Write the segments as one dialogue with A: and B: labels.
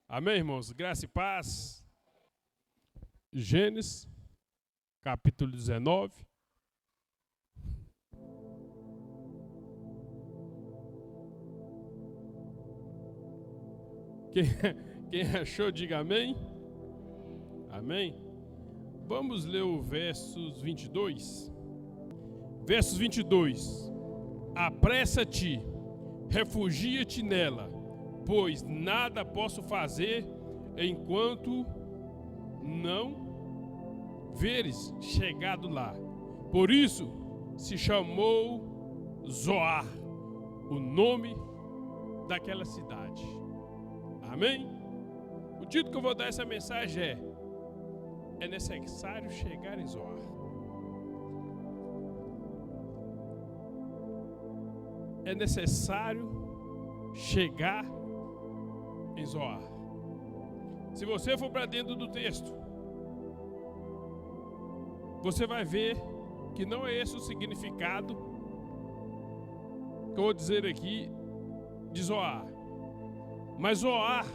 A: Amém, irmãos? Graça e paz. Gênesis, capítulo 19. Quem achou, diga amém. Amém. Vamos ler o versos 22. Versos 22. Apressa-te, refugia-te nela, pois nada posso fazer enquanto não veres chegado lá. Por isso se chamou Zoar, o nome daquela cidade. Amém? O título que eu vou dar essa mensagem é necessário chegar em Zoar. É necessário chegar em Zoar. Se você for para dentro do texto, você vai ver que não é esse o significado que eu vou dizer aqui de Zoar. Mas Zoar,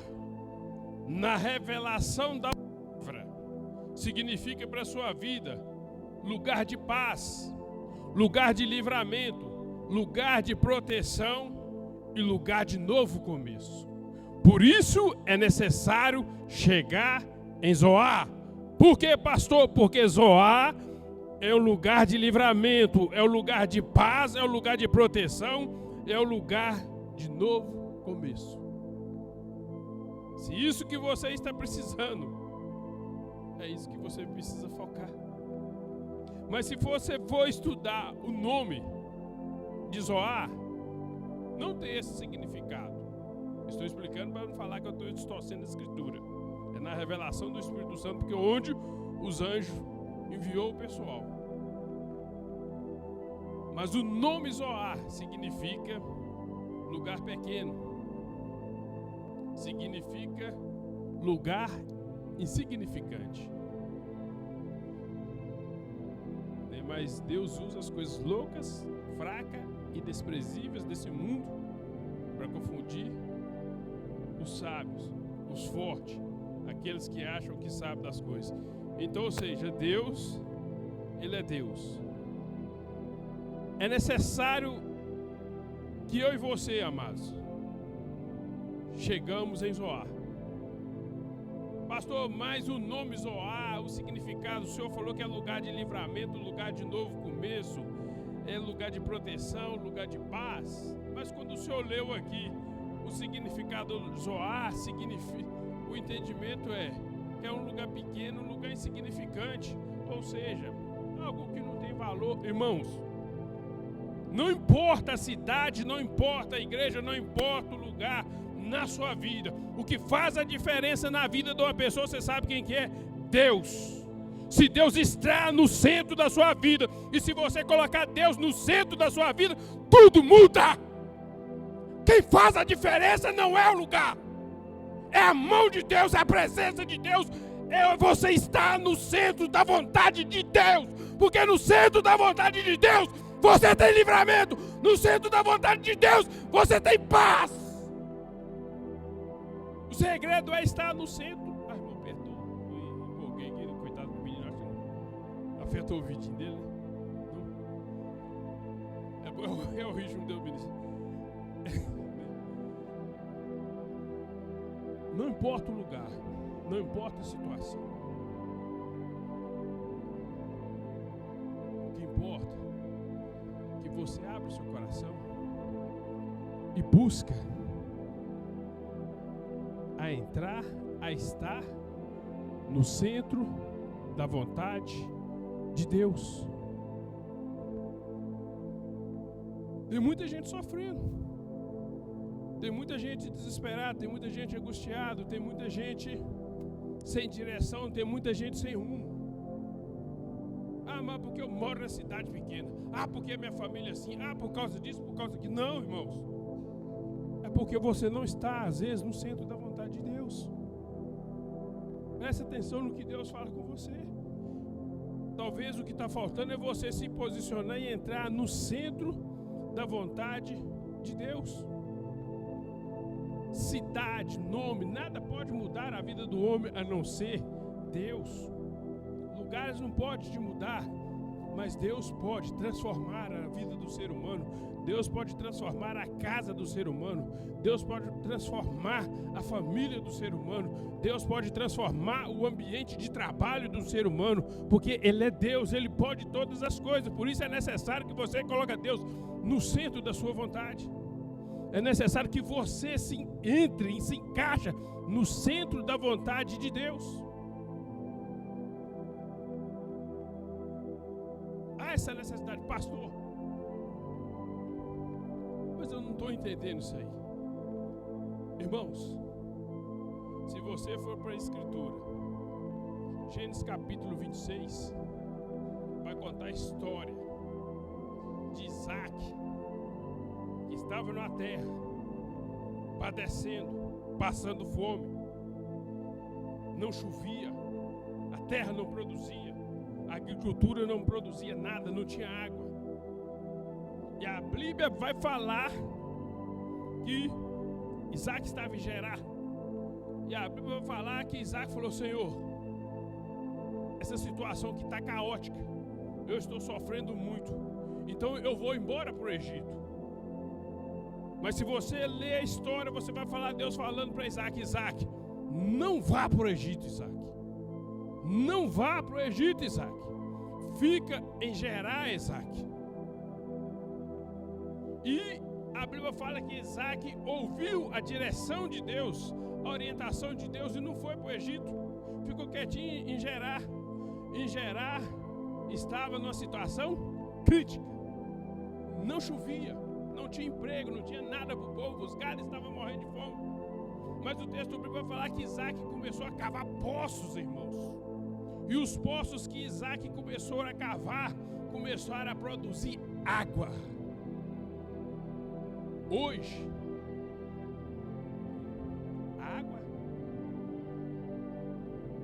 A: na revelação da palavra, significa para a sua vida lugar de paz, lugar de livramento, lugar de proteção e lugar de novo começo. Por isso é necessário chegar em Zoar. Por quê, pastor? Porque Zoar é o lugar de livramento, é o lugar de paz, é o lugar de proteção, é o lugar de novo começo. Se isso que você está precisando, é isso que você precisa focar. Mas se você for estudar o nome de Zoar, não tem esse significado. Estou explicando para não falar que eu estou distorcendo a escritura. É na revelação do Espírito Santo, porque onde os anjos enviou o pessoal. Mas o nome Zoar significa lugar pequeno. Significa lugar insignificante. Mas Deus usa as coisas loucas, fracas e desprezíveis desse mundo para confundir os sábios, os fortes, aqueles que acham que sabem das coisas. Então, ou seja, Deus, Ele é Deus. É necessário que eu e você, amados, chegamos em Zoar. Pastor, mas o nome Zoar, o significado, o Senhor falou que é lugar de livramento, lugar de novo começo, é lugar de proteção, lugar de paz. Mas quando o Senhor leu aqui o significado Zoar, significa, o entendimento é que é um lugar pequeno, um lugar insignificante, ou seja, algo que não tem valor. Irmãos, não importa a cidade, não importa a igreja, não importa o lugar na sua vida. O que faz a diferença na vida de uma pessoa, você sabe quem que é? Deus. Se Deus está no centro da sua vida, e se você colocar Deus no centro da sua vida, tudo muda. Quem faz a diferença não é o lugar, é a mão de Deus, é a presença de Deus. Você está no centro da vontade de Deus, porque no centro da vontade de Deus você tem livramento, no centro da vontade de Deus você tem paz. O segredo é estar no centro. Ah, irmão, apertou. Eu empolguei aqui, coitado do menino, acho que afetou o vidinho dele. Não? É o ritmo do menino. Não importa o lugar, não importa a situação. O que importa é que você abra o seu coração e busca a entrar, a estar no centro da vontade de Deus. Tem muita gente sofrendo, tem muita gente desesperada, tem muita gente angustiada, tem muita gente sem direção, tem muita gente sem rumo. Ah, mas porque eu moro na cidade pequena, ah, porque minha família é assim, ah, por causa disso, por causa daquilo. Não, irmãos, é porque você não está, às vezes, no centro da vontade de Deus. Preste atenção no que Deus fala com você. Talvez o que está faltando é você se posicionar e entrar no centro da vontade de Deus. cidade, nome, nada pode mudar a vida do homem a não ser Deus. Lugares não podem te mudar, mas Deus pode transformar a vida do ser humano. Deus pode transformar a casa do ser humano. Deus pode transformar a família do ser humano. Deus pode transformar o ambiente de trabalho do ser humano, porque Ele é Deus, Ele pode todas as coisas. Por isso é necessário que você coloque Deus no centro da sua vontade. É necessário que você se encaixa no centro da vontade de Deus. Há essa necessidade, pastor. Mas eu não estou entendendo isso aí. Irmãos, se você for para a Escritura, Gênesis capítulo 26, vai contar a história de Isaac, que estava na terra, padecendo, passando fome, não chovia, a terra não produzia, a agricultura não produzia nada, não tinha água. E a Bíblia vai falar que Isaac estava em Gerar. E a Bíblia vai falar que Isaac falou: Senhor, essa situação que está caótica, eu estou sofrendo muito, então eu vou embora para o Egito. Mas se você ler a história, você vai falar Deus falando para Isaac: Isaac, não vá para o Egito, Isaac. Não vá para o Egito, Isaac. Fica em Gerar, Isaac. E a Bíblia fala que Isaac ouviu a direção de Deus, a orientação de Deus, e não foi para o Egito. Ficou quietinho em Gerar. Em Gerar estava numa situação crítica. Não chovia, não tinha emprego, não tinha nada para o povo, os gados estavam morrendo de fome. Mas o texto bíblico vai falar que Isaac começou a cavar poços, irmãos. E os poços que Isaac começou a cavar começaram a produzir água. Hoje, a água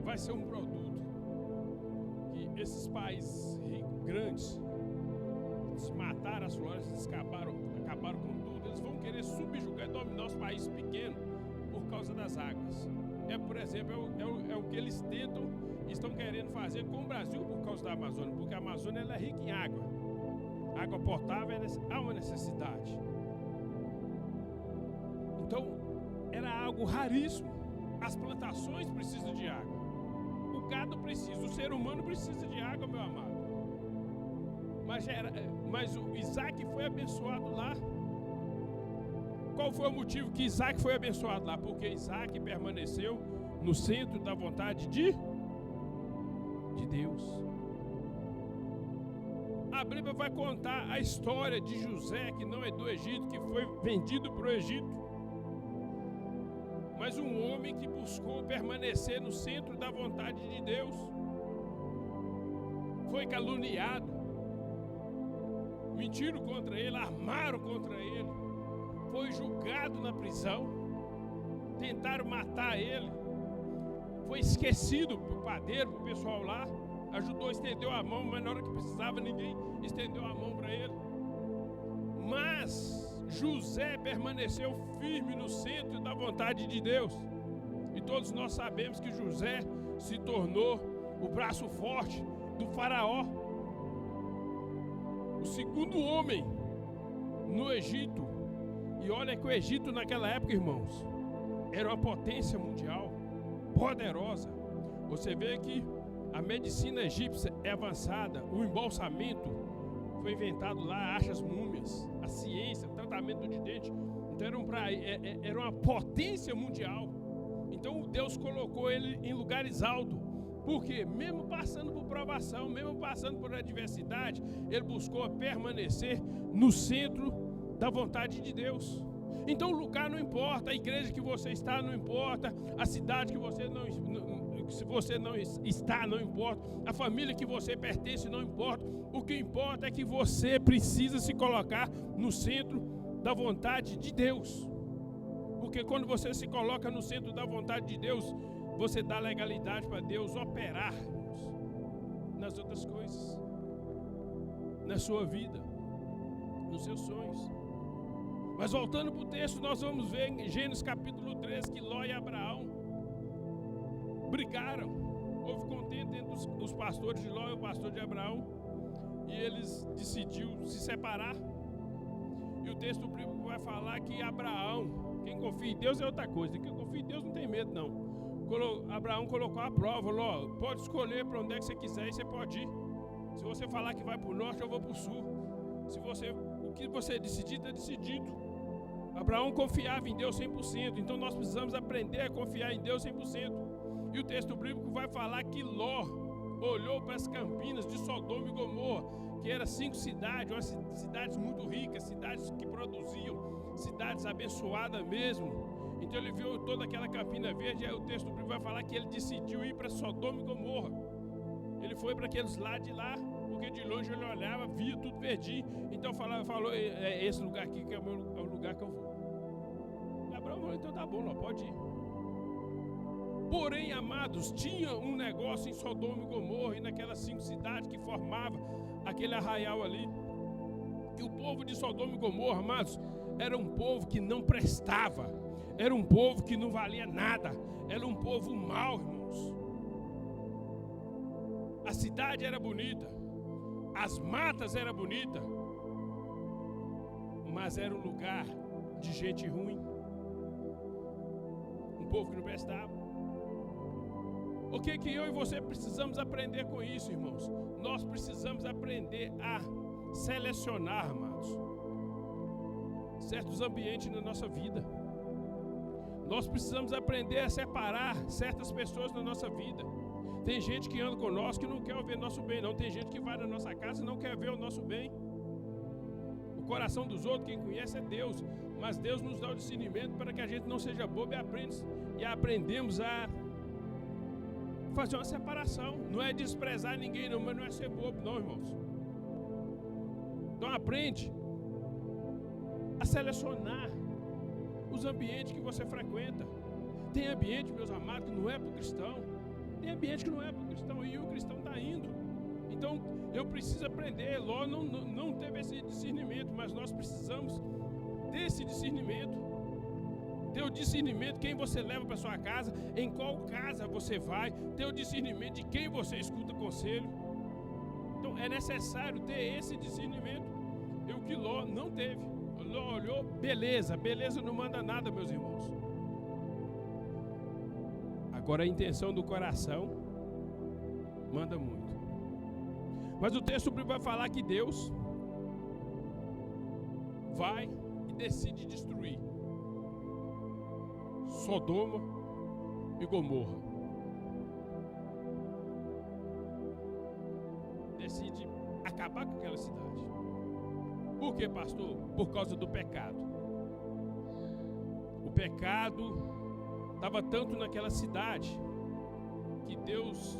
A: vai ser um produto que esses países ricos, grandes, desmataram as florestas, acabaram com tudo, eles vão querer subjugar e dominar os países pequenos por causa das águas. Por exemplo, é o que eles estão querendo fazer com o Brasil por causa da Amazônia, porque a Amazônia ela é rica em água. Água potável há uma necessidade. Então, era algo raríssimo. As plantações precisam de água. O gado precisa, o ser humano precisa de água, meu amado. Mas o Isaac foi abençoado lá. Qual foi o motivo que Isaac foi abençoado lá? Porque Isaac permaneceu no centro da vontade de Deus. A Bíblia vai contar a história de José, que não é do Egito, que foi vendido para o Egito. Mas um homem que buscou permanecer no centro da vontade de Deus foi caluniado, mentiram contra ele, armaram contra ele, foi julgado na prisão, tentaram matar ele, foi esquecido para o padeiro, para o pessoal lá, ajudou, estendeu a mão, mas na hora que precisava ninguém estendeu a mão para ele. Mas José permaneceu firme no centro da vontade de Deus. E todos nós sabemos que José se tornou o braço forte do faraó. O segundo homem no Egito. E olha que o Egito naquela época, irmãos, era uma potência mundial, poderosa. Você vê que a medicina egípcia é avançada, o embalsamento foi inventado lá, acha as múmias, a ciência, o tratamento de dente. Então era uma potência mundial. Então Deus colocou ele em lugares altos. Porque mesmo passando por provação, mesmo passando por adversidade, ele buscou permanecer no centro da vontade de Deus. Então o lugar não importa, a igreja que você está não importa, a cidade que você se você não está, não importa, a família que você pertence não importa. O que importa é que você precisa se colocar no centro da vontade de Deus. Porque quando você se coloca no centro da vontade de Deus, você dá legalidade para Deus operar nas outras coisas, na sua vida, nos seus sonhos. Mas voltando para o texto, nós vamos ver em Gênesis capítulo 3 que Ló e Abraão brigaram. Houve contenda entre os pastores de Ló e o pastor de Abraão, e eles decidiram se separar. E o texto bíblico vai falar que Abraão, quem confia em Deus é outra coisa, quem confia em Deus não tem medo não. Abraão colocou a prova, Ló, pode escolher para onde é que você quiser e você pode ir. Se você falar que vai para o norte, eu vou para o sul. O que você decidir, está decidido. Abraão confiava em Deus 100%, então nós precisamos aprender a confiar em Deus 100%. E o texto bíblico vai falar que Ló olhou para as campinas de Sodoma e Gomorra, que eram 5 cidades, cidades muito ricas, cidades que produziam, cidades abençoadas mesmo. Então ele viu toda aquela campina verde, e o texto bíblico vai falar que ele decidiu ir para Sodoma e Gomorra. Ele foi para aqueles lados de lá, porque de longe ele olhava, via tudo verdinho. Então falou, esse lugar aqui que é o lugar que eu vou. Abraão falou, então tá bom, Ló, pode ir. Porém, amados, tinha um negócio em Sodoma e Gomorra e naquelas 5 cidades que formavam aquele arraial ali. Que o povo de Sodoma e Gomorra, amados, era um povo que não prestava. Era um povo que não valia nada. Era um povo mau, irmãos. A cidade era bonita. As matas eram bonitas. Mas era um lugar de gente ruim. Um povo que não prestava. O que eu e você precisamos aprender com isso, irmãos? Nós precisamos aprender a selecionar, amados, certos ambientes na nossa vida. Nós precisamos aprender a separar certas pessoas na nossa vida. Tem gente que anda conosco que não quer ver nosso bem, não. Tem gente que vai na nossa casa e não quer ver o nosso bem. O coração dos outros, quem conhece é Deus. Mas Deus nos dá o discernimento para que a gente não seja bobo e aprendemos a fazer uma separação. Não é desprezar ninguém não, mas não é ser bobo não, irmãos. Então aprende a selecionar os ambientes que você frequenta. Tem ambiente, meus amados, que não é para o cristão. Tem ambiente que não é para o cristão e o cristão está indo. Então eu preciso aprender. Ló não teve esse discernimento, mas nós precisamos desse discernimento. Ter o discernimento de quem você leva para sua casa, em qual casa você vai, ter o discernimento de quem você escuta conselho. Então é necessário ter esse discernimento. E o que Ló não teve. Ló olhou, beleza não manda nada, meus irmãos. Agora a intenção do coração manda muito. Mas o texto vai falar que Deus vai e decide destruir Sodoma e Gomorra. Decide acabar com aquela cidade. Por quê, pastor? Por causa do pecado. O pecado estava tanto naquela cidade que Deus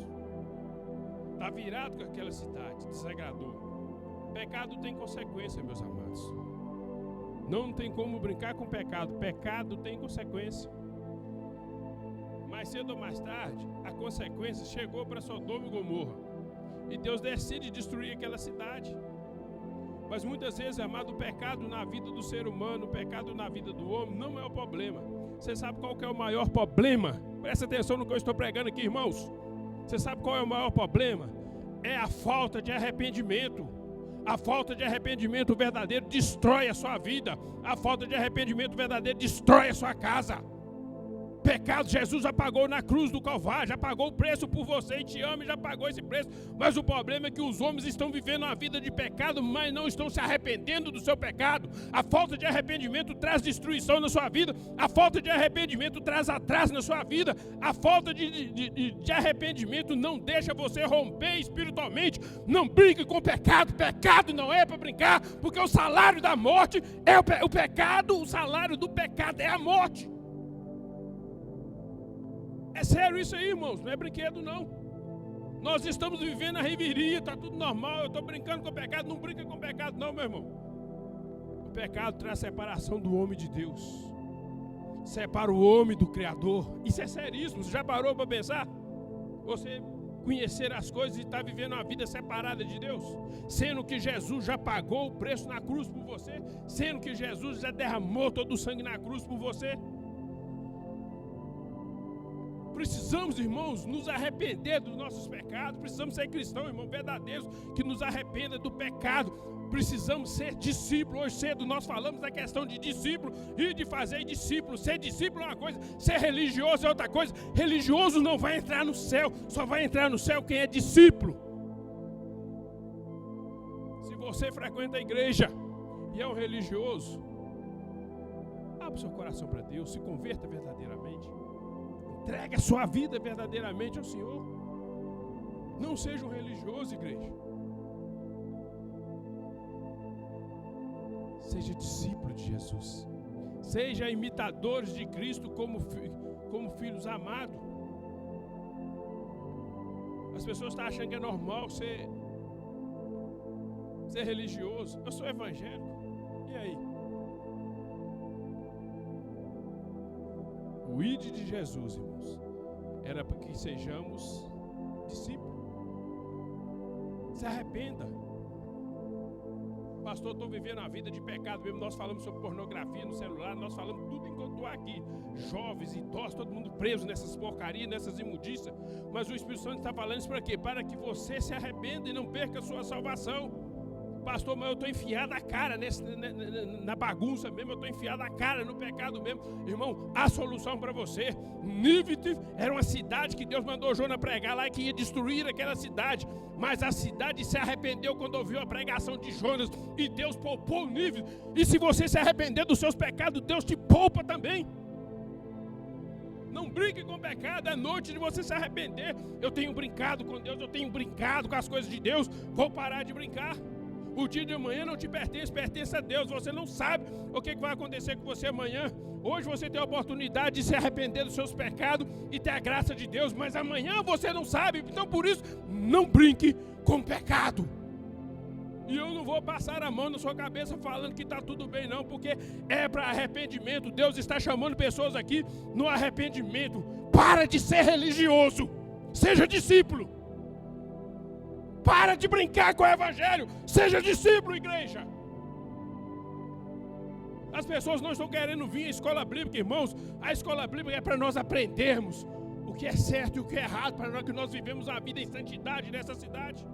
A: está virado com aquela cidade, desagradou. Pecado tem consequência, meus amados. Não tem como brincar com pecado. Pecado tem consequência. Mais cedo ou mais tarde, a consequência chegou para Sodoma e Gomorra. E Deus decide destruir aquela cidade. Mas muitas vezes, amado, o pecado na vida do ser humano, o pecado na vida do homem, não é o problema. Você sabe qual que é o maior problema? Presta atenção no que eu estou pregando aqui, irmãos. Você sabe qual é o maior problema? É a falta de arrependimento. A falta de arrependimento verdadeiro destrói a sua vida. A falta de arrependimento verdadeiro destrói a sua casa. Pecado, Jesus já pagou na cruz do Calvário, já pagou o preço por você e te ama e já pagou esse preço. Mas o problema é que os homens estão vivendo uma vida de pecado, mas não estão se arrependendo do seu pecado. A falta de arrependimento traz destruição na sua vida. A falta de arrependimento traz atraso na sua vida. A falta de arrependimento não deixa você romper espiritualmente. Não brinque com o pecado. Pecado não é para brincar, porque o salário da morte é o pecado. O salário do pecado é a morte. É sério isso aí, irmãos, não é brinquedo não. Nós estamos vivendo a reveria, está tudo normal, eu estou brincando com o pecado. Não brinca com o pecado não, meu irmão. O pecado traz separação do homem de Deus. Separa o homem do Criador. Isso é seríssimo, você já parou para pensar? Você conhecer as coisas e está vivendo uma vida separada de Deus, sendo que Jesus já pagou o preço na cruz por você, sendo que Jesus já derramou todo o sangue na cruz por você. Precisamos, irmãos, nos arrepender dos nossos pecados. Precisamos ser cristãos, irmãos, verdadeiros, que nos arrependam do pecado. Precisamos ser discípulos. Hoje cedo nós falamos da questão de discípulo e de fazer discípulo. Ser discípulo é uma coisa, ser religioso é outra coisa. Religioso não vai entrar no céu, só vai entrar no céu quem é discípulo. Se você frequenta a igreja e é um religioso, abra o seu coração para Deus, se converta verdadeiramente. Entregue a sua vida verdadeiramente ao Senhor. Não seja um religioso, igreja. Seja discípulo de Jesus. Seja imitadores de Cristo como filhos amados. As pessoas estão achando que é normal ser religioso. Eu sou evangélico. E aí? O ID de Jesus, irmãos, era para que sejamos discípulos. Se arrependa. Pastor, estou vivendo a vida de pecado mesmo. Nós falamos sobre pornografia no celular, nós falamos tudo enquanto estou aqui. Jovens, idosos, todo mundo preso nessas porcarias, nessas imundícias. Mas o Espírito Santo está falando isso para quê? Para que você se arrependa e não perca a sua salvação. Pastor, mas eu estou enfiado a cara na bagunça mesmo, eu estou enfiado a cara no pecado mesmo. Irmão, há solução para você. Nínive era uma cidade que Deus mandou Jonas pregar lá e que ia destruir aquela cidade. Mas a cidade se arrependeu quando ouviu a pregação de Jonas e Deus poupou Nínive. E se você se arrepender dos seus pecados, Deus te poupa também. Não brinque com o pecado, é noite de você se arrepender. Eu tenho brincado com Deus, eu tenho brincado com as coisas de Deus, vou parar de brincar. O dia de amanhã não te pertence, pertence a Deus. Você não sabe o que vai acontecer com você amanhã. Hoje você tem a oportunidade de se arrepender dos seus pecados e ter a graça de Deus, mas amanhã você não sabe. Então por isso, não brinque com o pecado. E eu não vou passar a mão na sua cabeça falando que está tudo bem não, porque é para arrependimento. Deus está chamando pessoas aqui no arrependimento. Para de ser religioso, seja discípulo. Para de brincar com o evangelho. Seja discípulo, igreja. As pessoas não estão querendo vir à escola bíblica, irmãos. A escola bíblica é para nós aprendermos o que é certo e o que é errado, para que nós vivemos a vida em santidade nessa cidade.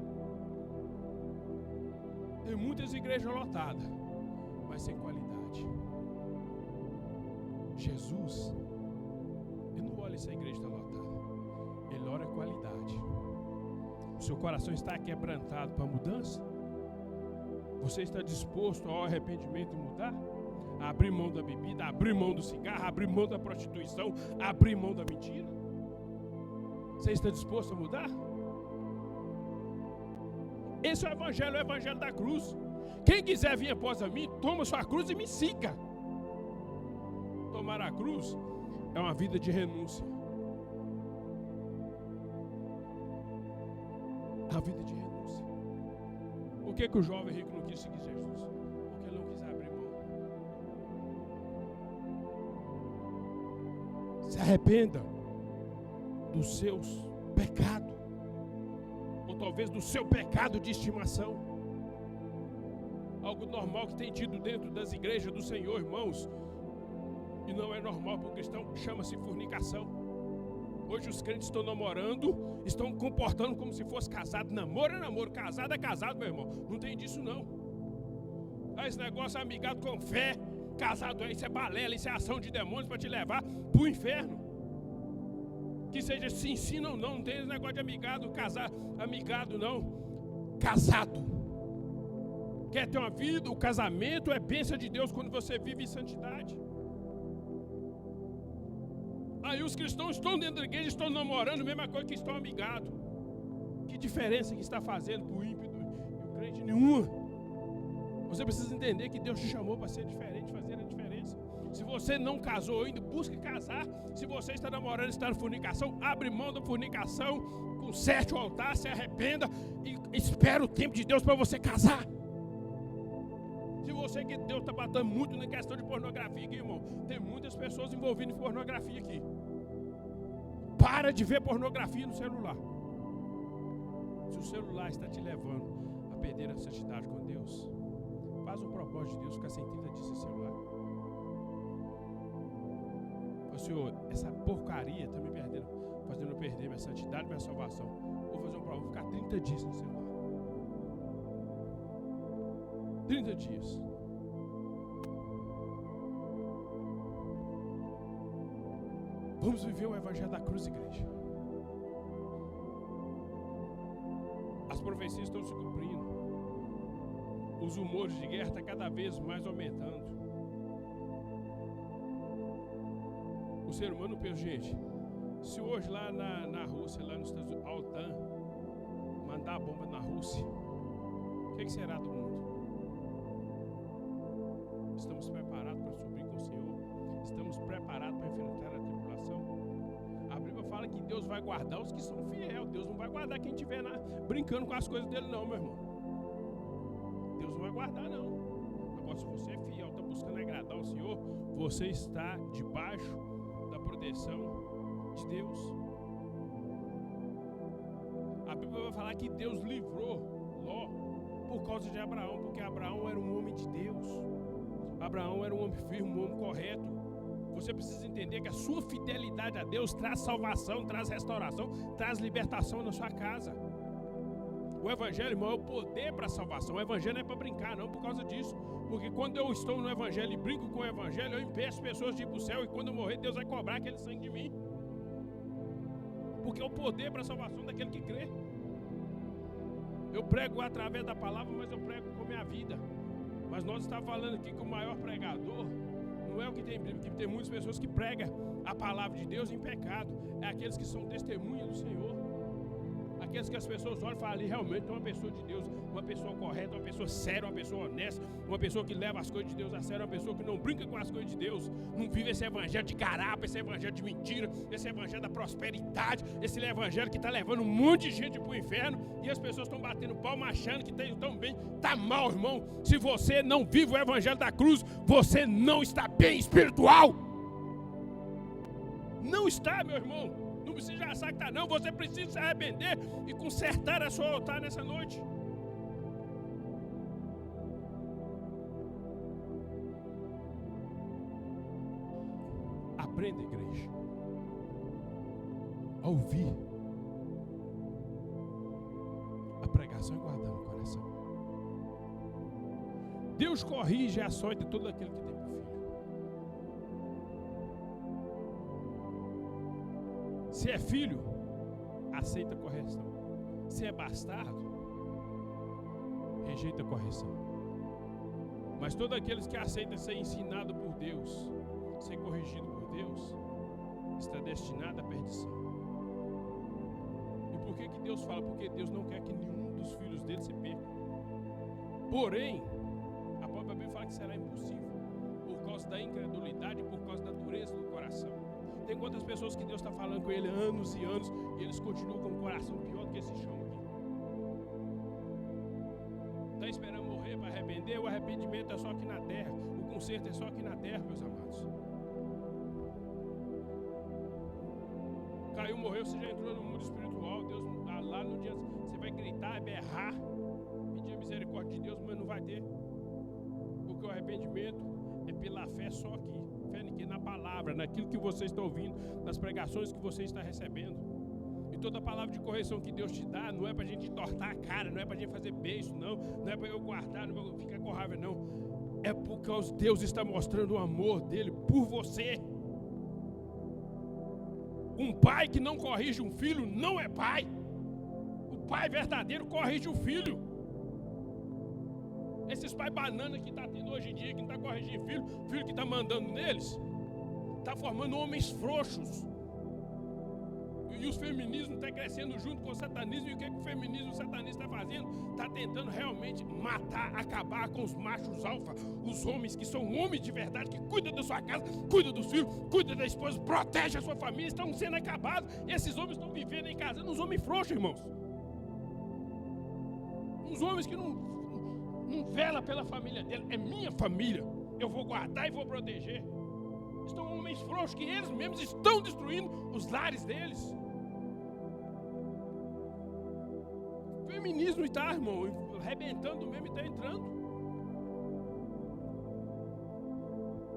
A: Tem muitas igrejas lotadas, mas sem qualidade. Jesus, ele não olha se a igreja está lotada. Ele olha a qualidade. O seu coração está quebrantado para a mudança? Você está disposto ao arrependimento e mudar? A abrir mão da bebida, abrir mão do cigarro, abrir mão da prostituição, abrir mão da mentira? Você está disposto a mudar? Esse é o evangelho da cruz. Quem quiser vir após a mim, toma sua cruz e me siga. Tomar a cruz é uma vida de renúncia. A vida de renúncia. Por que o jovem rico não quis seguir Jesus? Porque ele não quis abrir mão. Se arrependa dos seus pecados. Ou talvez do seu pecado de estimação. Algo normal que tem tido dentro das igrejas do Senhor, irmãos. E não é normal para o cristão, chama-se fornicação. Hoje os crentes estão namorando, estão comportando como se fosse casado. Namoro é namoro, casado é casado, meu irmão. Não tem disso não. Esse negócio é amigado com fé. Casado é, isso é balela, isso é ação de demônios para te levar para o inferno. Que seja se ensina ou não, não tem esse negócio de amigado, amigado não. Casado. Quer ter uma vida, o casamento é bênção de Deus quando você vive em santidade. Aí os cristãos estão dentro da igreja, estão namorando, a mesma coisa que estão amigados. Que diferença que está fazendo para o ímpio e o crente? Nenhuma. Você precisa entender que Deus te chamou para ser diferente, fazer a diferença. Se você não casou ainda, busque casar. Se você está namorando, está na fornicação, abre mão da fornicação, conserte o altar, se arrependa e espera o tempo de Deus para você casar. Se você que Deus está batendo muito na questão de pornografia aqui, irmão, tem muitas pessoas envolvidas em pornografia aqui. Para de ver pornografia no celular. Se o celular está te levando a perder a santidade com Deus, faz um propósito de Deus ficar sem 30 dias sem celular. Fala, Senhor, essa porcaria está me perdendo, fazendo eu perder minha santidade, minha salvação. Vou fazer um propósito, vou ficar 30 dias sem celular. 30 dias. Vamos viver o evangelho da cruz, igreja. As profecias estão se cumprindo. Os rumores de guerra estão cada vez mais aumentando. O ser humano pensa, gente, se hoje lá na Rússia, lá nos Estados Unidos, a OTAN mandar a bomba na Rússia, o que será do mundo? Estamos preparados para subir com o Senhor? Estamos preparados para enfrentar a tribulação? A Bíblia fala que Deus vai guardar os que são fiéis. Deus não vai guardar quem estiver brincando com as coisas dele não, meu irmão. Deus não vai guardar não. Agora, se você é fiel, está buscando agradar o Senhor, você está debaixo da proteção de Deus. A Bíblia vai falar que Deus livrou Ló por causa de Abraão, porque Abraão era um homem de Deus. Abraão era um homem firme, um homem correto. Você precisa entender que a sua fidelidade a Deus traz salvação, traz restauração, traz libertação na sua casa. O evangelho, irmão, é o poder para a salvação. O evangelho não é para brincar, não, por causa disso. Porque quando eu estou no evangelho e brinco com o evangelho, eu impeço pessoas de ir para o céu, e quando eu morrer, Deus vai cobrar aquele sangue de mim. Porque é o poder para a salvação daquele que crê. Eu prego através da palavra, mas eu prego com a minha vida. Mas nós estamos falando aqui que o maior pregador não é o que tem Bíblia, que tem muitas pessoas que pregam a palavra de Deus em pecado. É aqueles que são testemunhas do Senhor. Aqueles que as pessoas olham e falam ali, realmente é uma pessoa de Deus, uma pessoa correta, uma pessoa séria, uma pessoa honesta, uma pessoa que leva as coisas de Deus a sério, uma pessoa que não brinca com as coisas de Deus, não vive esse evangelho de garapa, esse evangelho de mentira, esse evangelho da prosperidade, esse evangelho que está levando um monte de gente para o inferno, e as pessoas estão batendo palma achando que estão bem. Está mal, irmão. Se você não vive o evangelho da cruz, você não está bem espiritual. Não está, meu irmão. Não precisa achar que está não, você precisa se arrepender e consertar a sua altar nessa noite. Aprenda, igreja, a ouvir a pregação e guardar no coração. Deus corrige a sorte de todo aquele que tem por filho. Se é filho, aceita a correção. Se é bastardo, rejeita a correção. Mas todos aqueles que aceitam ser ensinado por Deus, ser corrigido por Deus, está destinado à perdição. E por que Deus fala? Porque Deus não quer que nenhum dos filhos dele se perca. Porém, a própria Bíblia fala que será impossível, por causa da incredulidade, por causa da dureza do coração. Tem quantas pessoas que Deus está falando com ele anos e anos, e eles continuam com o coração pior do que esse chão aqui. Está esperando morrer para arrepender? O arrependimento é só aqui na terra, o conserto é só aqui na terra, meus amados. Caiu, morreu, você já entrou no mundo espiritual. Deus lá no dia, você vai gritar, berrar, pedir a misericórdia de Deus, mas não vai ter. Porque o arrependimento é pela fé só aqui. Na palavra, naquilo que você está ouvindo, nas pregações que você está recebendo. E toda palavra de correção que Deus te dá, não é para a gente tortar a cara, não é para a gente fazer beijo, não é para eu guardar, não é para ficar com raiva, não. É porque Deus está mostrando o amor dele por você. Um pai que não corrige um filho não é pai. O pai verdadeiro corrige o filho. Esses pais banana que está tendo hoje em dia, que não está corrigindo filho que está mandando neles, está formando homens frouxos. E os feminismos estão crescendo junto com o satanismo. E o que o feminismo e o satanismo está fazendo? Está tentando realmente matar, acabar com os machos alfa, os homens que são homens de verdade, que cuidam da sua casa, cuidam dos filhos, cuidam da esposa, protegem a sua família, estão sendo acabados. Esses homens estão vivendo em casa, uns homens frouxos, irmãos. Uns homens que não vela pela família dele, é minha família, eu vou guardar e vou proteger. Estão homens frouxos que eles mesmos estão destruindo os lares deles. feminismo está, irmão, arrebentando mesmo e está entrando.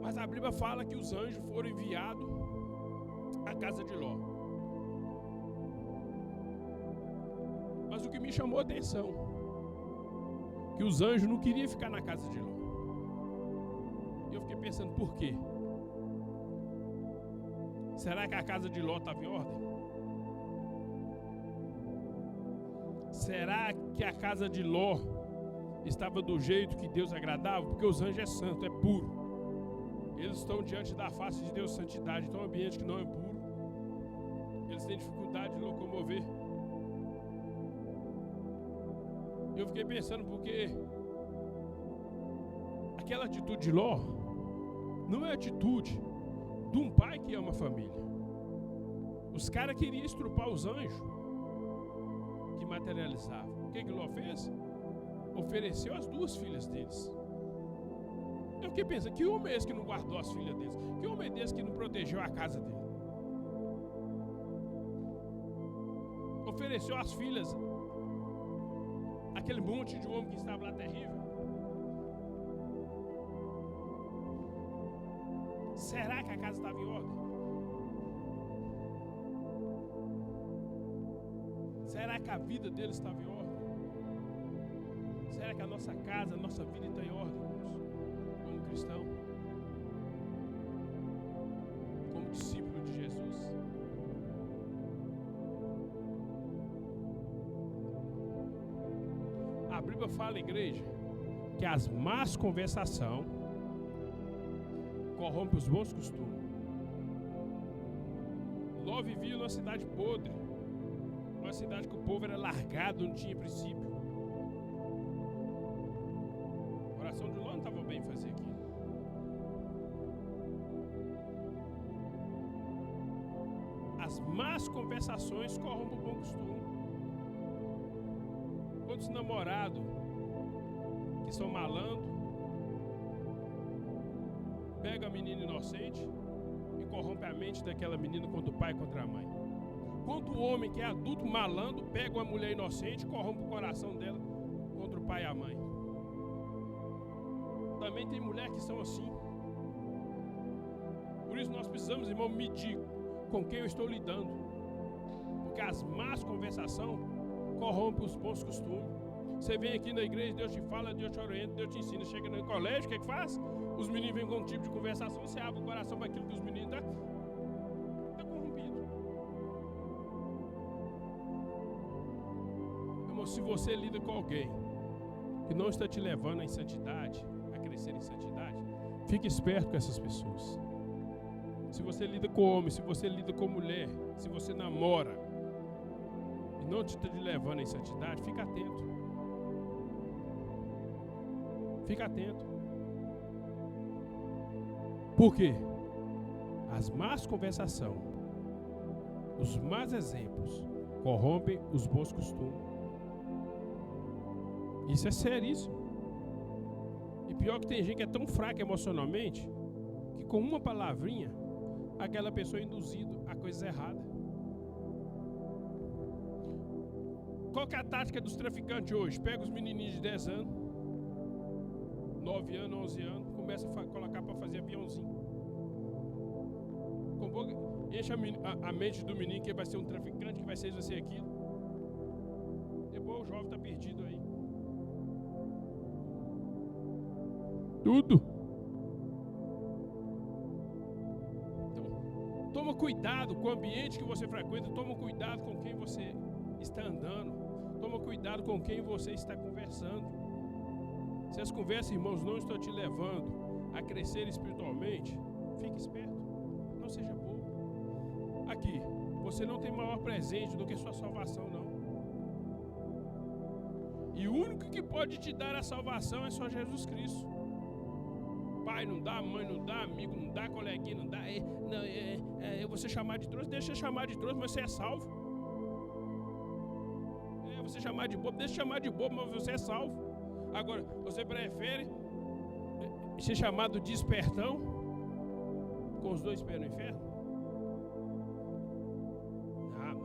A: Mas a Bíblia fala que os anjos foram enviados à casa de Ló. Mas o que me chamou a atenção, que os anjos não queriam ficar na casa de Ló. E eu fiquei pensando, por quê? Será que a casa de Ló estava em ordem? Será que a casa de Ló estava do jeito que Deus agradava? Porque os anjos é santo, é puro. Eles estão diante da face de Deus, santidade. Então, um ambiente que não é puro, eles têm dificuldade de locomover. Eu fiquei pensando, porque aquela atitude de Ló não é atitude de um pai que ama a família. Os caras queriam estrupar os anjos que materializavam. O que Ló fez? Ofereceu as duas filhas deles. Eu fiquei pensando, que homem é esse que não guardou as filhas deles? Que homem é esse que não protegeu a casa dele? Ofereceu as filhas, aquele monte de homem que estava lá terrível. Será que a casa estava em ordem? Será que a vida deles estava em ordem? Será que a nossa casa, a nossa vida está em ordem, como cristão? Como discípulo de Jesus? A Bíblia fala, igreja, que as más conversações corrompem os bons costumes. Ló vivia numa cidade podre, uma cidade que o povo era largado, não tinha princípio. O coração de Ló não estava bem em fazer aquilo. As más conversações corrompem o bom costume. Quantos namorados que são malandros pega a menina inocente e corrompe a mente daquela menina contra o pai e contra a mãe? Quanto homem que é adulto malandro pega uma mulher inocente e corrompe o coração dela contra o pai e a mãe? Também tem mulher que são assim. Por isso nós precisamos, irmão, medir com quem eu estou lidando, porque as más conversações corrompem os bons costumes. Você vem aqui na igreja, Deus te fala, Deus te orienta, Deus te ensina. Chega no colégio, o que é que faz? Os meninos vêm com um tipo de conversação, você abre o coração para aquilo que os meninos está corrompido. Irmão, se você lida com alguém que não está te levando à santidade, a crescer em santidade, fique esperto com essas pessoas. Se você lida com homem, se você lida com mulher, se você namora e não te está te levando em santidade, fica atento. Fica atento. Por quê? As más conversações, os más exemplos corrompem os bons costumes. Isso é seríssimo. E pior que tem gente que é tão fraca emocionalmente que com uma palavrinha aquela pessoa é induzida a coisa errada. Qual que é a tática dos traficantes hoje? Pega os menininhos de 10 anos, 9 anos, 11 anos, começa a colocar para fazer aviãozinho. Enche a mente do menino que vai ser um traficante, que vai ser isso, vai ser aquilo. Depois o jovem está perdido aí. Tudo. Então, toma cuidado com o ambiente que você frequenta, toma cuidado com quem você está andando, toma cuidado com quem você está conversando. Se as conversas, irmãos, não estão te levando a crescer espiritualmente, fique esperto, não seja bobo. Aqui, você não tem maior presente do que sua salvação, não. E o único que pode te dar a salvação é só Jesus Cristo. Pai não dá, mãe não dá, amigo não dá, coleguinha não dá. Você chamar de trouxa, deixa chamar de trouxa, mas você é salvo. Você chamar de bobo, deixa chamar de bobo, mas você é salvo. Agora, você prefere ser chamado de espertão com os dois pés no inferno?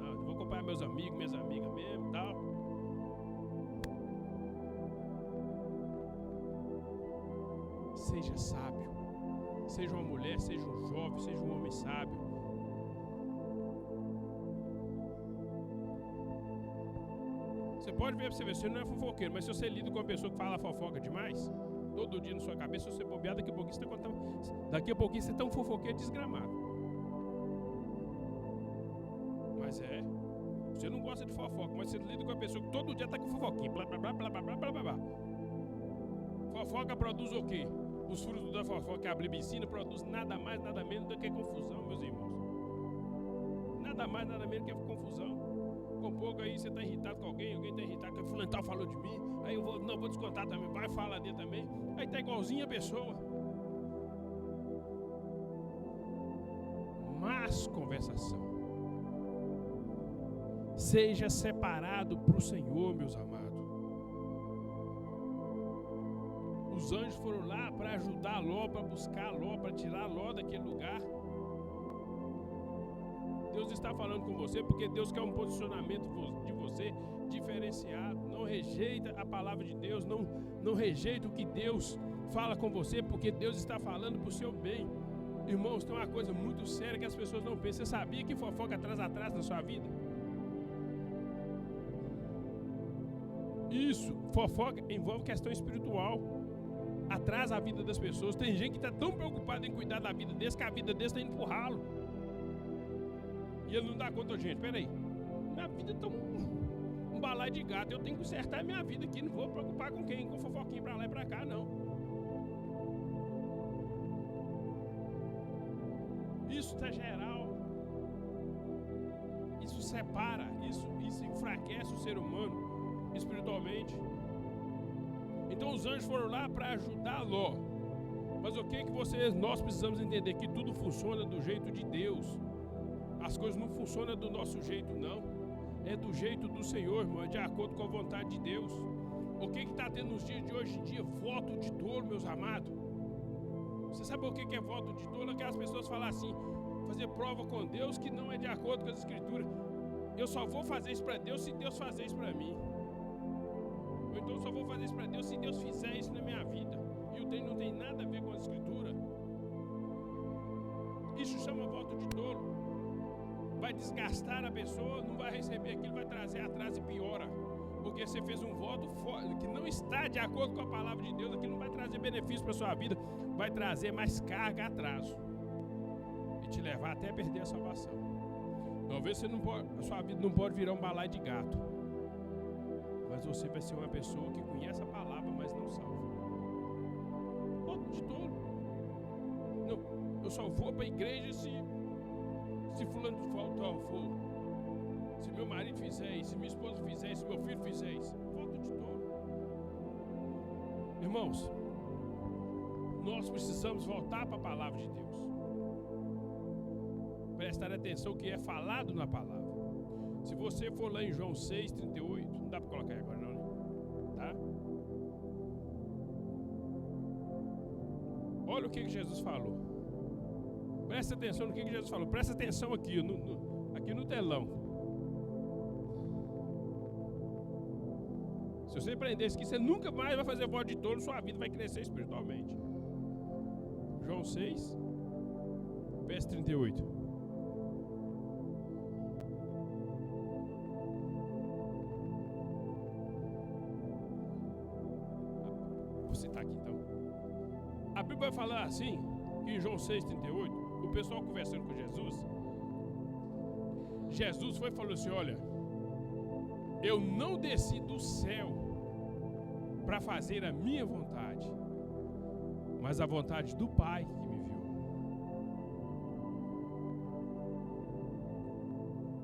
A: Não, eu vou acompanhar meus amigos, minhas amigas mesmo e tal. Seja sábio. Seja uma mulher, seja um jovem, seja um homem sábio. Você pode ver pra você ver, você não é fofoqueiro, mas se você lida com uma pessoa que fala fofoca demais, todo dia na sua cabeça, se você bobear, daqui a pouquinho você tá um fofoqueiro desgramado. Mas você não gosta de fofoca, mas você lida com uma pessoa que todo dia tá com fofoquinha, blá blá blá blá blá blá blá blá. Fofoca produz o quê? Os frutos da fofoca, a Bíblia ensina, produz nada mais, nada menos do que confusão, meus irmãos. Nada mais, nada menos que confusão. Com pouco aí você está irritado com alguém está irritado, que fulano tal falou de mim, aí eu vou descontar também, vai falar dele também, aí tá igualzinho a pessoa. Mas conversação. Seja separado para o Senhor, meus amados. Os anjos foram lá para ajudar Ló, para buscar Ló, para tirar Ló daquele lugar. Deus está falando com você porque Deus quer um posicionamento de você diferenciado. Não rejeita a palavra de Deus, não rejeita o que Deus fala com você, porque Deus está falando para o seu bem. Irmãos, tem uma coisa muito séria que as pessoas não pensam. Você sabia que fofoca traz atraso na sua vida? Isso, fofoca envolve questão espiritual. Atrasa a vida das pessoas. Tem gente que está tão preocupada em cuidar da vida desse que a vida desse está indo pro ralo. E ele não dá conta, gente, peraí. Minha vida está um balaio de gato. Eu tenho que consertar a minha vida aqui. Não vou preocupar com quem? Com fofoquinha pra lá e pra cá, não. Isso está geral. Isso separa. Isso enfraquece o ser humano espiritualmente. Então os anjos foram lá para ajudar Ló. Mas o que nós precisamos entender? Que tudo funciona do jeito de Deus. As coisas não funcionam do nosso jeito, não. É do jeito do Senhor, irmão. É de acordo com a vontade de Deus. O que está tendo nos dias de hoje em dia? Voto de tolo, meus amados. Você sabe o que é voto de tolo? É que as pessoas falam assim, fazer prova com Deus que não é de acordo com as Escrituras. Eu só vou fazer isso para Deus se Deus fazer isso para mim. Ou então eu só vou fazer isso para Deus se Deus fizer isso na minha vida. E o trem não tem nada a ver com a Escritura. Isso chama voto de tolo. Vai desgastar a pessoa, não vai receber aquilo, vai trazer atraso e piora. Porque você fez um voto que não está de acordo com a palavra de Deus, aquilo não vai trazer benefício para a sua vida, vai trazer mais carga, atraso. E te levar até a perder a salvação. Talvez a sua vida não pode virar um balaio de gato. Mas você vai ser uma pessoa que conhece a palavra, mas não salva. Voto de tolo. Não, eu só vou para a igreja se fulano for, se meu marido fizer isso, se minha esposa fizer isso, se meu filho fizer isso. Voto de tolo. Irmãos, nós precisamos voltar para a palavra de Deus. Prestar atenção que é falado na palavra. Se você for lá em João 6:38, não dá para colocar agora não, né? Tá? Olha o que Jesus falou. Presta atenção no que Jesus falou. Presta atenção aqui, aqui no telão. Se você aprender isso aqui, você nunca mais vai fazer voto de tolo, sua vida vai crescer espiritualmente. João 6, verso 38. Vou citar aqui então. A Bíblia vai falar assim, que em João 6:38, o pessoal conversando com Jesus foi e falou assim, olha, eu não desci do céu para fazer a minha vontade, mas a vontade do Pai que me enviou.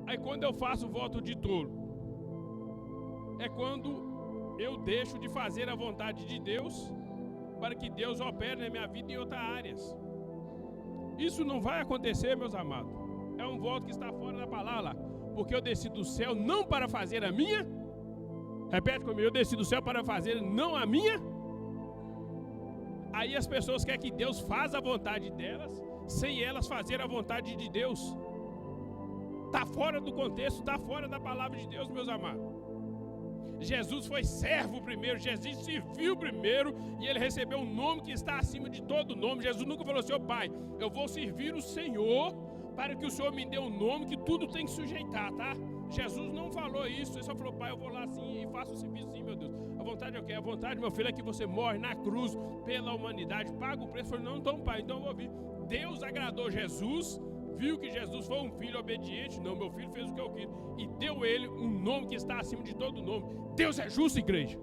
A: Aí quando eu faço voto de tolo, é quando eu deixo de fazer a vontade de Deus para que Deus opere na minha vida em outras áreas. Isso não vai acontecer, meus amados. É um voto que está fora da palavra. Porque eu desci do céu não para fazer a minha. Repete comigo, eu desci do céu para fazer não a minha. Aí as pessoas querem que Deus faça a vontade delas, sem elas fazer a vontade de Deus. Está fora do contexto, está fora da palavra de Deus, meus amados. Jesus foi servo primeiro, Jesus serviu primeiro e ele recebeu um nome que está acima de todo nome. Jesus nunca falou assim: ô Pai, eu vou servir o Senhor para que o Senhor me dê um nome que tudo tem que sujeitar, tá? Jesus não falou isso, ele só falou: Pai, eu vou lá assim e faço o serviço sim, meu Deus. A vontade é o quê? A vontade, meu filho, é que você morre na cruz pela humanidade, paga o preço. Falei: não, então Pai, então eu vou vir. Deus agradou Jesus, viu que Jesus foi um filho obediente. Não, meu filho fez o que eu quis e deu ele um nome que está acima de todo nome. Deus é justo, igreja.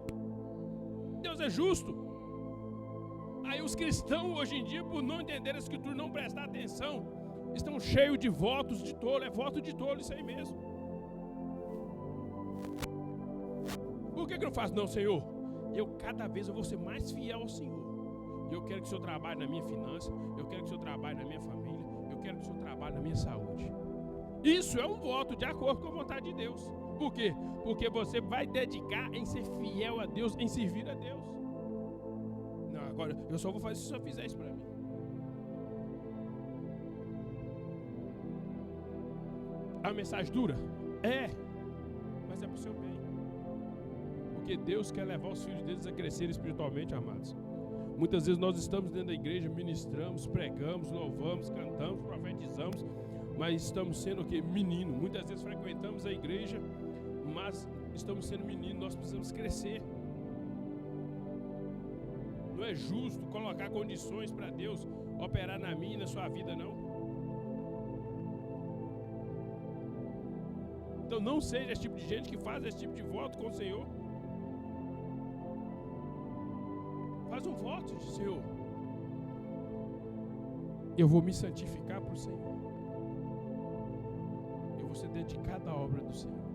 A: Deus é justo. Aí os cristãos hoje em dia, por não entender a escritura, não prestar atenção, estão cheios de votos de tolo. É voto de tolo isso aí mesmo. Por que eu não faço? Não, Senhor, cada vez eu vou ser mais fiel ao Senhor. Eu quero que o Senhor trabalhe na minha finança, eu quero que o Senhor trabalhe na minha família, eu quero que o Senhor trabalhe na minha saúde. Isso é um voto de acordo com a vontade de Deus. Por quê? Porque você vai dedicar em ser fiel a Deus, em servir a Deus. Não, agora eu só vou fazer se o Senhor fizer isso para mim. A mensagem dura? É, mas é para o seu bem. Porque Deus quer levar os filhos deles a crescer espiritualmente, amados. Muitas vezes nós estamos dentro da igreja, ministramos, pregamos, louvamos, cantamos, profetizamos, mas estamos sendo o quê? Menino. Muitas vezes frequentamos a igreja, mas estamos sendo menino, nós precisamos crescer. Não é justo colocar condições para Deus operar na minha e na sua vida, não. Então não seja esse tipo de gente que faz esse tipo de voto com o Senhor. Faz um voto de Senhor: eu vou me santificar para o Senhor. Eu vou ser dedicado à obra do Senhor.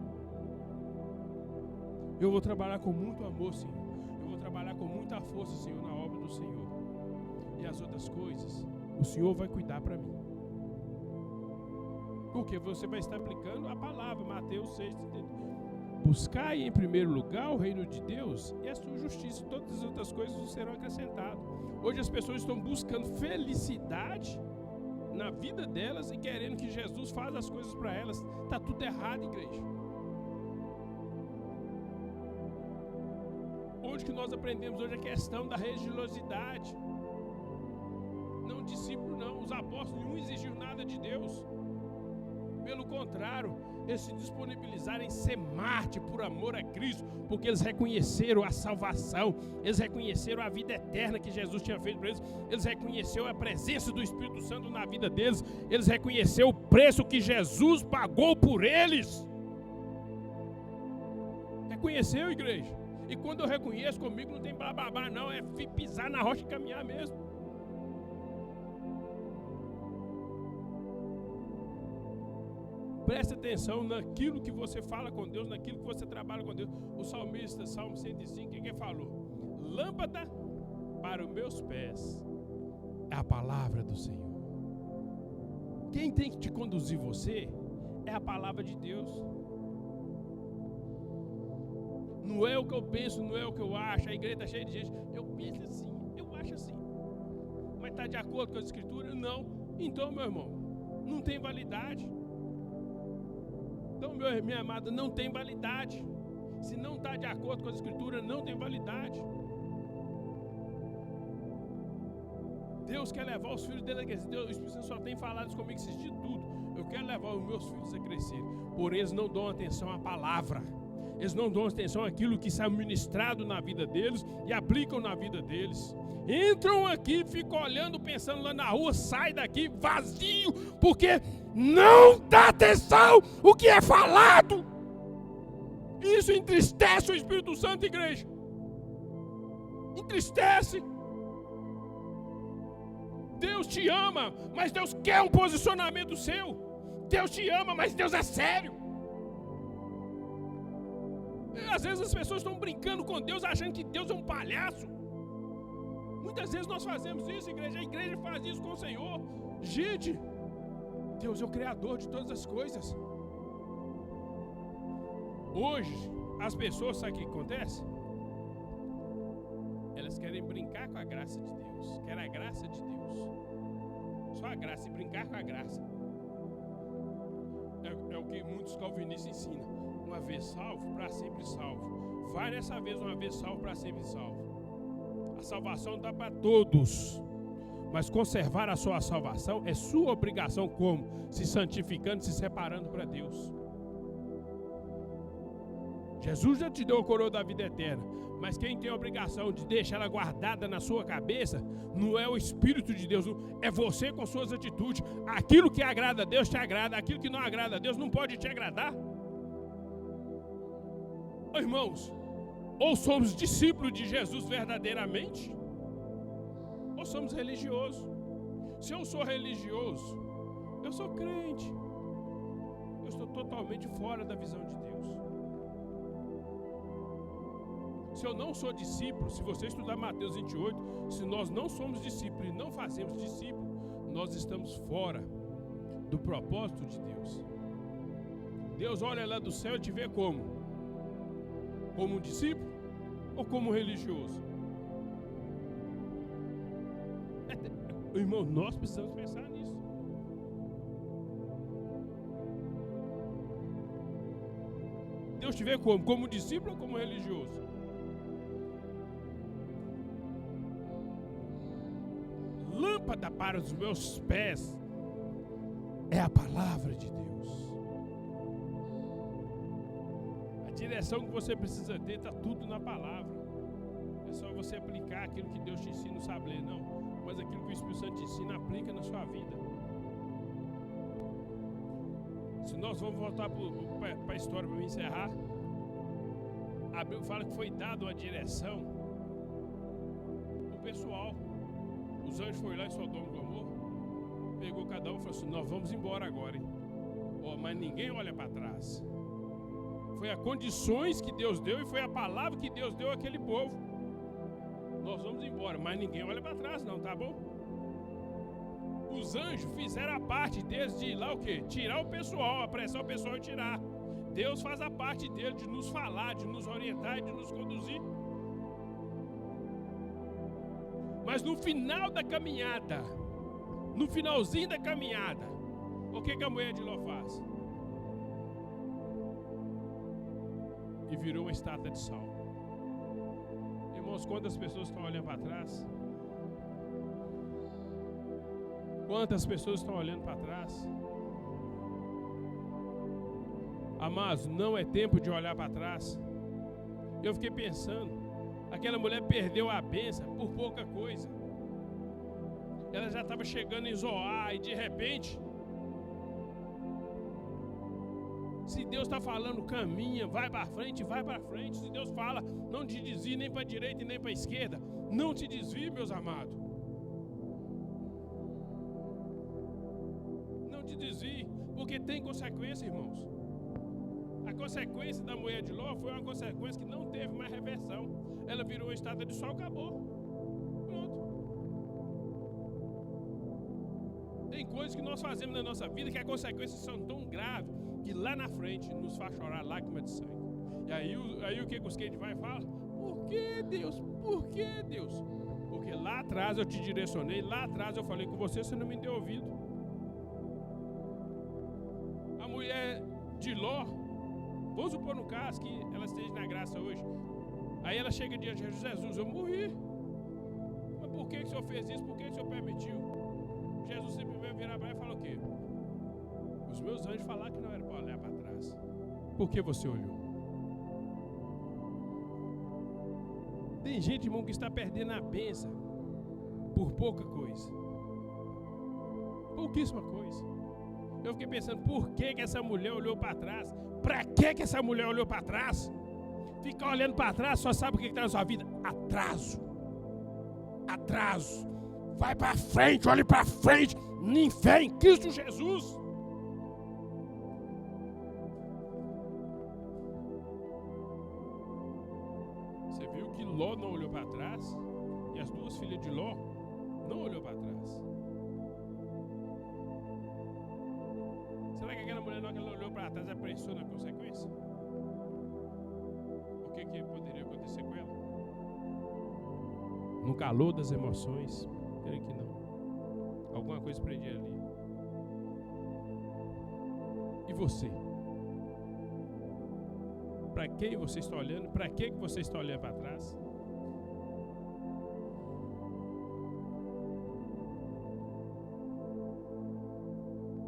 A: Eu vou trabalhar com muito amor, Senhor. Eu vou trabalhar com muita força, Senhor, na obra do Senhor. E as outras coisas, o Senhor vai cuidar para mim. Porque você vai estar aplicando a palavra, Mateus 6, 32. Buscai em primeiro lugar o reino de Deus e a sua justiça, todas as outras coisas serão acrescentadas. Hoje as pessoas estão buscando felicidade na vida delas e querendo que Jesus faça as coisas para elas. Está tudo errado, igreja. Onde que nós aprendemos hoje a questão da religiosidade? Não, discípulo não, os apóstolos não exigiram nada de Deus. Pelo contrário, eles se disponibilizaram em ser mártir por amor a Cristo, porque eles reconheceram a salvação, eles reconheceram a vida eterna que Jesus tinha feito para eles, eles reconheceram a presença do Espírito Santo na vida deles, eles reconheceram o preço que Jesus pagou por eles. Reconheceu, igreja? E quando eu reconheço, comigo não tem blá não, é pisar na rocha e caminhar mesmo. Preste atenção naquilo que você fala com Deus, naquilo que você trabalha com Deus. O salmista, Salmo 105, o que falou? Lâmpada para os meus pés é a palavra do Senhor. Quem tem que te conduzir você é a palavra de Deus. Não é o que eu penso, não é o que eu acho. A igreja está cheia de gente. Eu penso assim, eu acho assim. Mas está de acordo com as escrituras? Não. Então, meu irmão, não tem validade. Então, minha amada, não tem validade. Se não está de acordo com a escritura, não tem validade. Deus quer levar os filhos dele a crescer. Deus, o Espírito Santo só tem falado isso comigo esses dias tudo. Eu quero levar os meus filhos a crescer. Porém, eles não dão atenção à palavra. Eles não dão atenção àquilo que sai ministrado na vida deles e aplicam na vida deles. Entram aqui, ficam olhando, pensando lá na rua, sai daqui vazio, porque não dá atenção o que é falado. Isso entristece o Espírito Santo, igreja. Entristece. Deus te ama, mas Deus quer um posicionamento seu. Deus te ama, mas Deus é sério. Às vezes as pessoas estão brincando com Deus, achando que Deus é um palhaço. Muitas vezes nós fazemos isso, igreja. A igreja faz isso com o Senhor. Gente, Deus é o Criador de todas as coisas. Hoje, as pessoas, sabe o que acontece? Elas querem brincar com a graça de Deus. Querem a graça de Deus. Só a graça, e brincar com a graça. É o que muitos calvinistas ensinam. Uma vez salvo, para sempre salvo. Vai nessa vez, uma vez salvo para sempre salvo. A salvação dá para todos. Mas conservar a sua salvação é sua obrigação, como? Se santificando, se separando para Deus. Jesus já te deu a coroa da vida eterna, mas quem tem a obrigação de deixar ela guardada na sua cabeça não é o Espírito de Deus, é você com suas atitudes. Aquilo que agrada a Deus te agrada, aquilo que não agrada a Deus não pode te agradar. Irmãos, ou somos discípulos de Jesus verdadeiramente, ou somos religiosos. Se eu sou religioso, eu sou crente, eu estou totalmente fora da visão de Deus. Se eu não sou discípulo, se você estudar Mateus 28, se nós não somos discípulos e não fazemos discípulo, nós estamos fora do propósito de Deus. Deus olha lá do céu e te vê como? Como um discípulo ou como um religioso? Irmão, nós precisamos pensar nisso. Deus te vê como? Como discípulo ou como religioso? Lâmpada para os meus pés é a palavra de Deus. A direção que você precisa ter está tudo na palavra. É só você aplicar aquilo que Deus te ensina, não sabe ler, não. Mas aquilo que o Espírito Santo te ensina, aplica na sua vida. Se nós vamos voltar para a história para me encerrar, a Bíblia fala que foi dada uma direção o pessoal. Os anjos foram lá em Sodoma e Gomorra, pegou cada um e falou assim: nós vamos embora agora, hein? Mas ninguém olha para trás. Foi as condições que Deus deu e foi a palavra que Deus deu àquele povo. Nós vamos embora, mas ninguém olha para trás não, tá bom? Os anjos fizeram a parte deles de ir lá o quê? Tirar o pessoal, apressar o pessoal e tirar. Deus faz a parte dele de nos falar, de nos orientar e de nos conduzir. Mas no final da caminhada, no finalzinho da caminhada, o que a mulher de Ló faz? E virou uma estátua de sal. Irmãos, quantas pessoas estão olhando para trás? Quantas pessoas estão olhando para trás? Amados, não é tempo de olhar para trás. Eu fiquei pensando, aquela mulher perdeu a bênção por pouca coisa. Ela já estava chegando em Zoar e de repente, se Deus está falando, caminha, vai para frente, vai para frente. Se Deus fala, não te desvie nem para a direita e nem para a esquerda. Não te desvie, meus amados. Não te desvie, porque tem consequência, irmãos. A consequência da mulher de Ló foi uma consequência que não teve mais reversão. Ela virou uma estátua de sol, acabou. Pronto. Tem coisas que nós fazemos na nossa vida que as consequências são tão graves que lá na frente nos faz chorar lágrimas de sangue. E aí o que os crentes vai e fala? Por que Deus? Por que Deus? Porque lá atrás eu te direcionei, lá atrás eu falei com você, você não me deu ouvido. A mulher de Ló, vamos supor no caso que ela esteja na graça hoje. Aí ela chega diante de Jesus: eu morri. Mas por que o Senhor fez isso? Por que o Senhor permitiu? Jesus simplesmente virar para ela e fala o quê? Os meus anjos falaram que não era para olhar para trás. Por que você olhou? Tem gente, irmão, que está perdendo a bênção por pouca coisa. Pouquíssima coisa. Eu fiquei pensando, por que essa mulher olhou para trás? Para que essa mulher olhou para trás? Ficar olhando para trás, só sabe o que está na sua vida? Atraso. Atraso. Vai para frente, olhe para frente. Em fé em Cristo Jesus. Você viu que Ló não olhou para trás? E as duas filhas de Ló não olhou para trás. Será que aquela mulher, não, que ela olhou para trás, apressou na consequência? O que poderia acontecer com ela? No calor das emoções? Creio que não. Alguma coisa prendia ali. E você? Para quem você está olhando? Para que você está olhando para trás?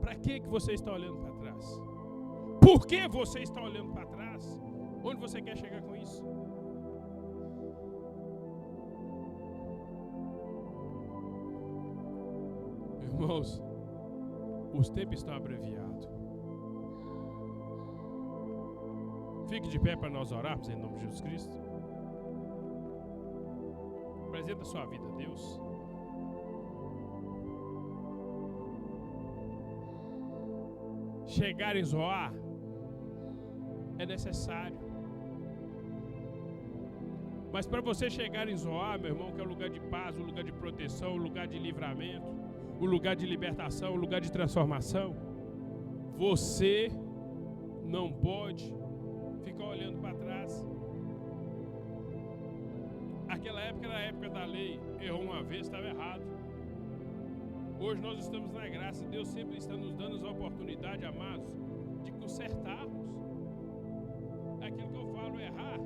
A: Para que você está olhando para trás? Por que você está olhando para trás? Onde você quer chegar com isso? Irmãos, os tempos estão abreviados. Fique de pé para nós orarmos em nome de Jesus Cristo. Apresenta a sua vida a Deus. Chegar em Zoar é necessário. Mas para você chegar em Zoar, meu irmão, que é o lugar de paz, o lugar de proteção, o lugar de livramento, o lugar de libertação, o lugar de transformação, você não pode ficar olhando para trás. Aquela época era a época da lei. Errou uma vez, estava errado. Hoje nós estamos na graça. Deus sempre está nos dando a oportunidade, amados, de consertarmos. Aquilo que eu falo, errar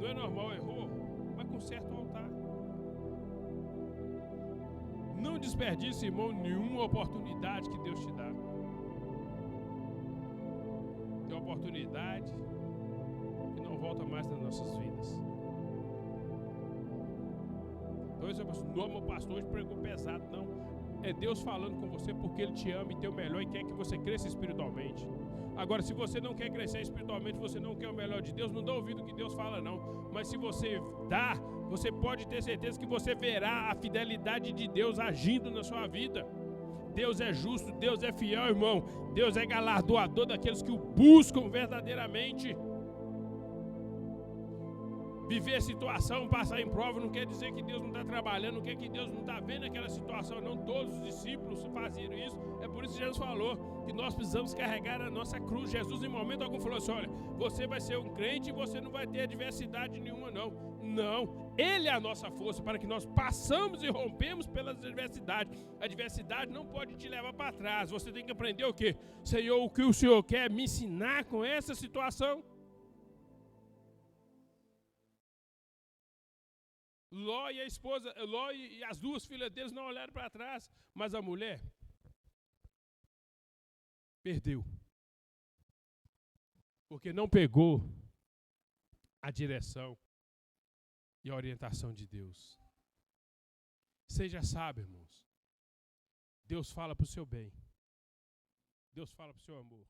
A: não é normal, errou, mas conserta o altar. Não desperdice, irmão, nenhuma oportunidade que Deus te dá. Tem oportunidade que não volta mais nas nossas vidas. Então esse é o pastor. Não, meu pastor hoje pregou pesado, não. É Deus falando com você porque Ele te ama e tem o melhor e quer que você cresça espiritualmente. Agora, se você não quer crescer espiritualmente, você não quer o melhor de Deus, não dá ouvido o que Deus fala, não. Mas se você dá, você pode ter certeza que você verá a fidelidade de Deus agindo na sua vida. Deus é justo, Deus é fiel, irmão. Deus é galardoador daqueles que o buscam verdadeiramente. Viver a situação, passar em prova, não quer dizer que Deus não está trabalhando, não quer que Deus não está vendo aquela situação, não. Todos os discípulos faziam isso. É por isso que Jesus falou que nós precisamos carregar a nossa cruz. Jesus, em momento algum, falou assim: olha, você vai ser um crente e você não vai ter adversidade nenhuma, não. Não, Ele é a nossa força para que nós passamos e rompemos pelas adversidades. A adversidade não pode te levar para trás. Você tem que aprender o quê? Senhor, o que o Senhor quer me ensinar com essa situação? Ló e a esposa, Ló e as duas filhas deles não olharam para trás, mas a mulher perdeu, porque não pegou a direção e a orientação de Deus. Seja sábio, irmãos. Deus fala para o seu bem. Deus fala para o seu amor.